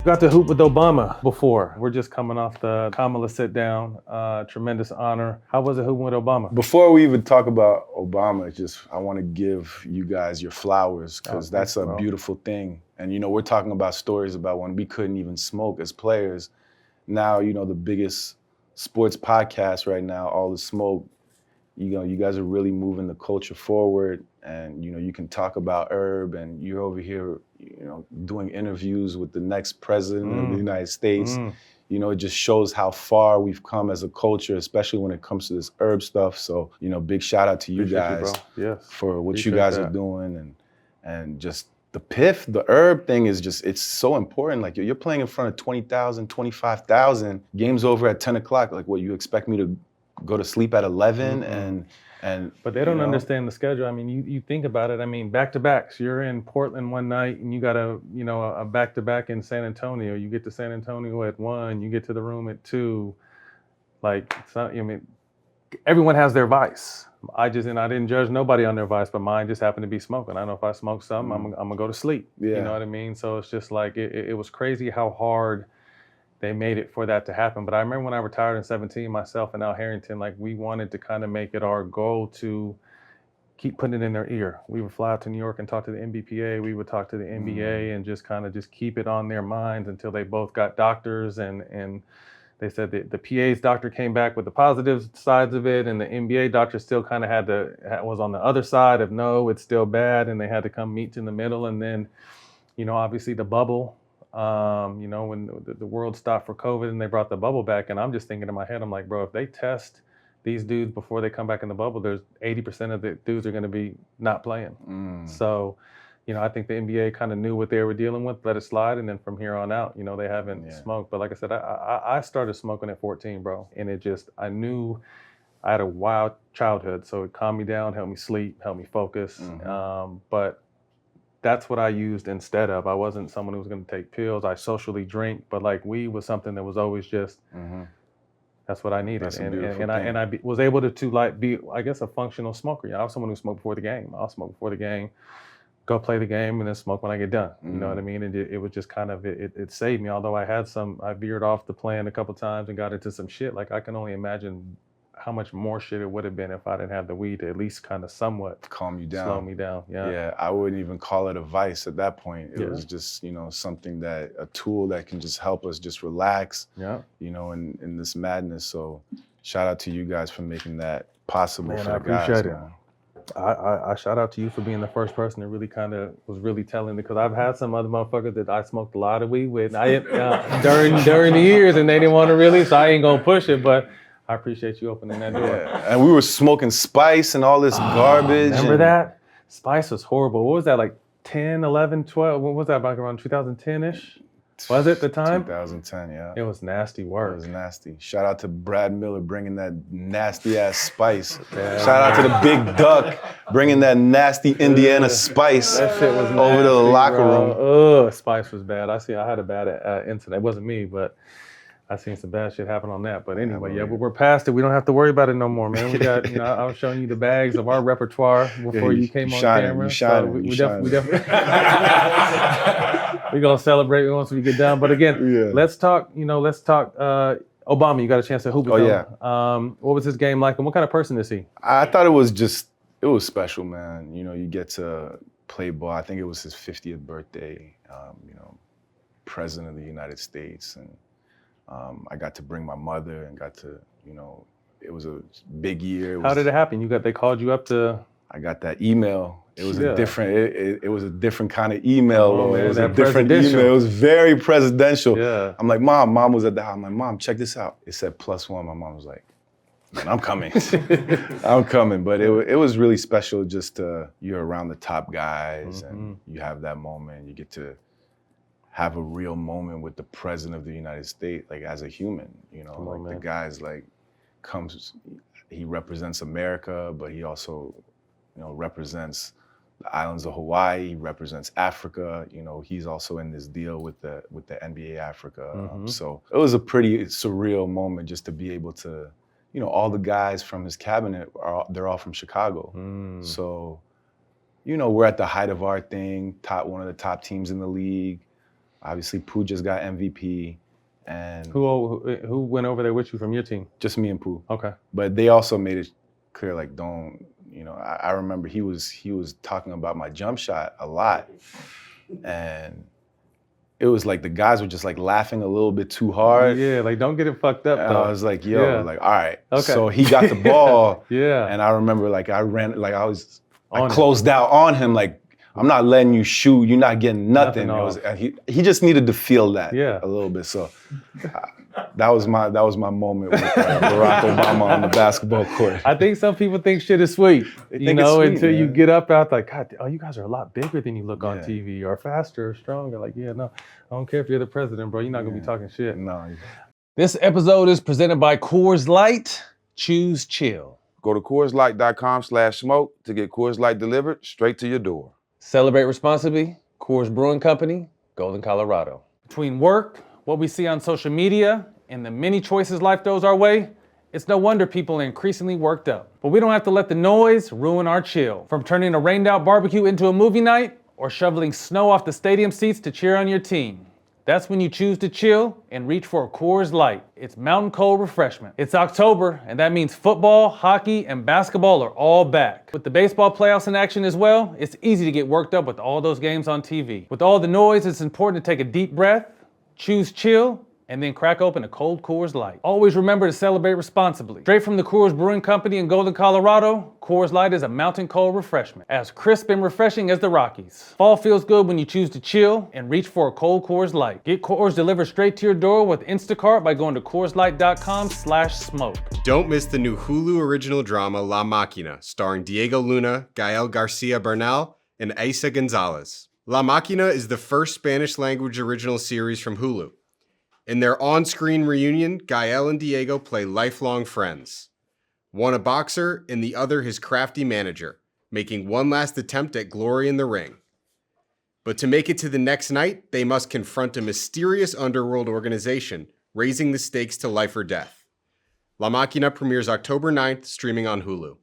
Got to hoop with Obama before. We're just coming off the Kamala sit down. Tremendous honor. How was it hooping with Obama? Before we even talk about Obama, I want to give you guys your flowers because that's a beautiful thing. And we're talking about stories about when we couldn't even smoke as players. Now, the biggest sports podcast right now, All the Smoke, you guys are really moving the culture forward, and you can talk about herb, and you're over here doing interviews with the next president of the United States. It just shows how far we've come as a culture, especially when it comes to this herb stuff. So big shout out to you guys for what you guys are doing, and just the piff, the herb thing is just, it's so important. Like you're playing in front of 20,000, 25,000, game's over at 10 o'clock. Like what, you expect me to go to sleep at 11 and but they don't understand the schedule. I mean, you think about it. I mean, back-to-backs. You're in Portland one night and you got a back-to-back in San Antonio. You get to San Antonio at 1, you get to the room at 2. Like, it's not, everyone has their vice. I didn't judge nobody on their vice, but mine just happened to be smoking. I know if I smoke something, I'm gonna go to sleep. Yeah. You know what I mean? So it's just like, it was crazy how hard they made it for that to happen. But I remember when I retired in 17, myself and Al Harrington, like we wanted to kind of make it our goal to keep putting it in their ear. We would fly out to New York and talk to the NBPA. We would talk to the NBA and just kind of just keep it on their minds until they both got doctors. And they said that the PA's doctor came back with the positive sides of it, and the NBA doctor still kind of was on the other side of no, it's still bad, and they had to come meet in the middle. And then, obviously the bubble. When the world stopped for COVID and they brought the bubble back, and I'm just thinking in my head, I'm like, bro, if they test these dudes before they come back in the bubble, there's 80% of the dudes are going to be not playing. So, I think the NBA kind of knew what they were dealing with, let it slide, and then from here on out, they haven't smoked. But like I said, I started smoking at 14, bro, and I knew I had a wild childhood, so it calmed me down, helped me sleep, helped me focus. But that's what I used instead of. I wasn't someone who was going to take pills. I socially drink, but like weed was something that was always just, that's what I needed. That's and I was able to like be, I guess, a functional smoker. I was someone who smoked before the game. I'll smoke before the game, go play the game, and then smoke when I get done. You know what I mean? And it was just kind of, it saved me. Although I veered off the plan a couple times and got into some shit. Like I can only imagine how much more shit it would have been if I didn't have the weed to at least kind of somewhat calm you down, slow me down. Yeah, I wouldn't even call it a vice at that point. It was just, something a tool that can just help us just relax, in this madness. So shout out to you guys for making that possible for the guys. I appreciate it. I shout out to you for being the first person that really kind of was really telling me, because I've had some other motherfuckers that I smoked a lot of weed with during the years, and they didn't want to really, so I ain't gonna push it, but I appreciate you opening that door. Yeah, and we were smoking Spice and all this garbage. Remember that? Spice was horrible. What was that, like 10, 11, 12? What was that, back around 2010-ish? Was it the time? 2010, yeah. It was nasty work. It was nasty. Shout out to Brad Miller bringing that nasty ass spice. Shout out to the Big Duck bringing that nasty Indiana spice that shit was nasty, over to the locker room. Oh, Spice was bad. I had a bad incident. It wasn't me, but I seen some bad shit happen on that. But anyway, we're past it. We don't have to worry about it no more, man. We got, I was showing you the bags of our repertoire before you came on camera. We definitely we're gonna celebrate once we get done. But again, let's talk Obama. You got a chance to hoop with him. What was his game like, and what kind of person is he? I thought it was special, man. You get to play ball. I think it was his 50th birthday. President of the United States, and I got to bring my mother and got to, it was a big year. How did it happen? They called you up to? I got that email. It was a different, it was a different kind of email. It was a different email. It was very presidential. Yeah. I'm like, Mom was at the house. I'm like, Mom, check this out. It said +1. My mom was like, man, I'm coming. I'm coming. But it was really special just you're around the top guys and you have that moment. You get to have a real moment with the president of the United States, like as a human, the guy's like he represents America, but he also, represents the islands of Hawaii, he represents Africa, he's also in this deal with the NBA Africa. So it was a pretty surreal moment just to be able to, all the guys from his cabinet, they're all from Chicago. So, we're at the height of our thing, one of the top teams in the league. Obviously, Pooh just got MVP. And who went over there with you from your team? Just me and Pooh. Okay. But they also made it clear, like, don't, I remember he was talking about my jump shot a lot. And it was like the guys were just like laughing a little bit too hard. Yeah, like don't get it fucked up though. I was like, yo, like, all right. Okay. So he got the ball. Yeah. And I remember like I closed out on him like, I'm not letting you shoot. You're not getting nothing. He just needed to feel that a little bit. So that was my moment with Barack Obama on the basketball court. I think some people think shit is sweet, until you get up out like, God, you guys are a lot bigger than you look on TV, or faster, or stronger. Like, no, I don't care if you're the president, bro. You're not gonna be talking shit. No. This episode is presented by Coors Light. Choose chill. Go to CoorsLight.com/smoke to get Coors Light delivered straight to your door. Celebrate responsibly. Coors Brewing Company, Golden, Colorado. Between work, what we see on social media, and the many choices life throws our way, it's no wonder people are increasingly worked up. But we don't have to let the noise ruin our chill. From turning a rained out barbecue into a movie night, or shoveling snow off the stadium seats to cheer on your team. That's when you choose to chill and reach for a Coors Light. It's mountain cold refreshment. It's October, and that means football, hockey, and basketball are all back. With the baseball playoffs in action as well, it's easy to get worked up with all those games on TV. With all the noise, it's important to take a deep breath, choose chill, and then crack open a cold Coors Light. Always remember to celebrate responsibly. Straight from the Coors Brewing Company in Golden, Colorado, Coors Light is a mountain cold refreshment, as crisp and refreshing as the Rockies. Fall feels good when you choose to chill and reach for a cold Coors Light. Get Coors delivered straight to your door with Instacart by going to CoorsLight.com/smoke. Don't miss the new Hulu original drama La Máquina, starring Diego Luna, Gael Garcia Bernal, and Asa Gonzalez. La Máquina is the first Spanish-language original series from Hulu. In their on-screen reunion, Gael and Diego play lifelong friends. One a boxer and the other his crafty manager, making one last attempt at glory in the ring. But to make it to the next night, they must confront a mysterious underworld organization, raising the stakes to life or death. La Máquina premieres October 9th, streaming on Hulu.